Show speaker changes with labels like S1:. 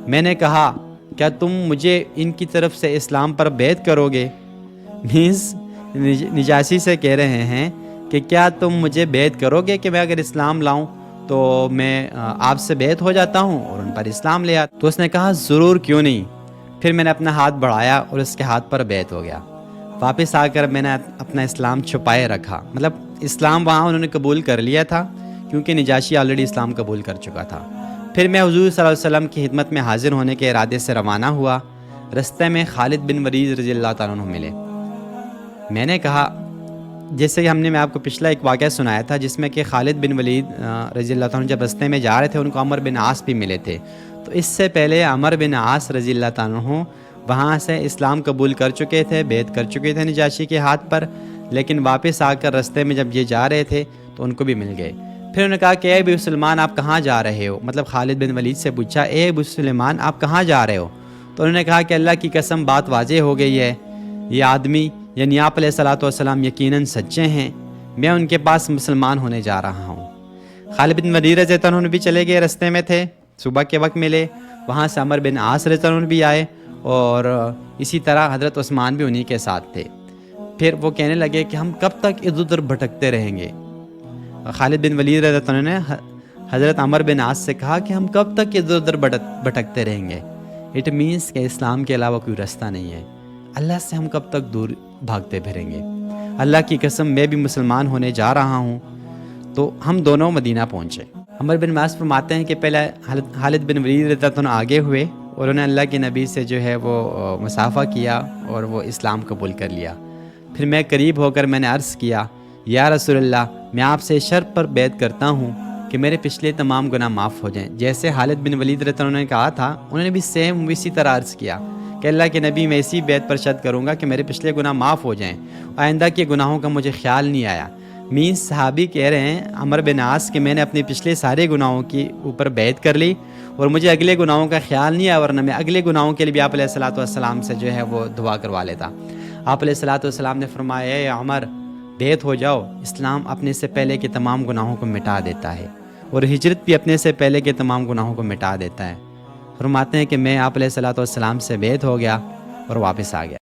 S1: میں نے کہا کیا تم مجھے ان کی طرف سے اسلام پر بیعت کرو گے؟ مینس نجاشی سے کہہ رہے ہیں کہ کیا تم مجھے بیعت کرو گے کہ میں اگر اسلام لاؤں تو میں آپ سے بیعت ہو جاتا ہوں اور ان پر اسلام لے آتا؟ تو اس نے کہا ضرور، کیوں نہیں۔ پھر میں نے اپنا ہاتھ بڑھایا اور اس کے ہاتھ پر بیعت ہو گیا۔ واپس آ کر میں نے اپنا اسلام چھپائے رکھا، مطلب اسلام وہاں انہوں نے قبول کر لیا تھا کیونکہ نجاشی آلریڈی اسلام قبول کر چکا تھا۔ پھر میں حضور صلی اللہ علیہ وسلم کی خدمت میں حاضر ہونے کے ارادے سے روانہ ہوا۔ رستے میں خالد بن ولید رضی اللہ تعالیٰ عنہ ملے۔ میں نے کہا، جیسے کہ میں آپ کو پچھلا ایک واقعہ سنایا تھا جس میں کہ خالد بن ولید رضی اللہ تعالیٰ عنہ جب رستے میں جا رہے تھے ان کو عمر بن عاص بھی ملے تھے، تو اس سے پہلے عمر بن عاص رضی اللہ تعالیٰ عنہ وہاں سے اسلام قبول کر چکے تھے، بیعت کر چکے تھے نجاشی کے ہاتھ پر، لیکن واپس آ کر رستے میں جب یہ جا رہے تھے تو ان کو بھی مل گئے۔ پھر انہوں نے کہا کہ اے ابو سلیمان آپ کہاں جا رہے ہو؟ مطلب خالد بن ولید سے پوچھا اے ابو سلیمان آپ کہاں جا رہے ہو؟ تو انہوں نے کہا کہ اللہ کی قسم بات واضح ہو گئی ہے، یہ آدمی یعنی آپ علیہ الصلوۃ والسلام یقیناً سچے ہیں، میں ان کے پاس مسلمان ہونے جا رہا ہوں۔ خالد بن ولید رضی اللہ عنہ بھی چلے گئے، رستے میں تھے، صبح کے وقت ملے، وہاں سے عمر بن عاص رضی اللہ عنہ بھی آئے اور اسی طرح حضرت عثمان بھی انہی کے ساتھ تھے۔ پھر وہ کہنے لگے کہ ہم کب تک ادھر ادھر بھٹکتے رہیں گے؟ خالد بن ولید رضی اللہ عنہ نے حضرت عمر بن عاص سے کہا کہ ہم کب تک ادھر ادھر بھٹکتے رہیں گے؟ اٹ مینس کہ اسلام کے علاوہ کوئی راستہ نہیں ہے، اللہ سے ہم کب تک دور بھاگتے پھریں گے؟ اللہ کی قسم میں بھی مسلمان ہونے جا رہا ہوں۔ تو ہم دونوں مدینہ پہنچے۔ عمر بن عاص فرماتے ہیں کہ پہلے خالد بن ولید رضی اللہ عنہ آگے ہوئے اور انہوں نے اللہ کے نبی سے جو ہے وہ مصافحہ کیا اور وہ اسلام قبول کر لیا۔ پھر میں قریب ہو کر میں نے عرض کیا یا رسول اللہ میں آپ سے شرط پر بیعت کرتا ہوں کہ میرے پچھلے تمام گناہ معاف ہو جائیں۔ جیسے خالد بن ولید رضی اللہ عنہ نے کہا تھا انہوں نے بھی سیم اسی طرح عرض کیا کہ اللہ کے نبی میں اسی بیعت پر شرط کروں گا کہ میرے پچھلے گناہ معاف ہو جائیں، آئندہ کے گناہوں کا مجھے خیال نہیں آیا۔ مینس صحابی کہہ رہے ہیں عمر بن عاص کہ میں نے اپنے پچھلے سارے گناہوں کے اوپر بیعت کر لی اور مجھے اگلے گناہوں کا خیال نہیں آیا، ورنہ میں اگلے گناہوں کے لیے بھی آپ علیہ الصلوۃ والسلام سے جو ہے وہ دعا کروا لیتا۔ آپ علیہ الصلوۃ والسلام نے فرمایا اے عمر بیعت ہو جاؤ، اسلام اپنے سے پہلے کے تمام گناہوں کو مٹا دیتا ہے اور ہجرت بھی اپنے سے پہلے کے تمام گناہوں کو مٹا دیتا ہے۔ فرماتے ہیں کہ میں آپ علیہ الصلوۃ والسلام سے بیعت ہو گیا اور واپس آ گیا۔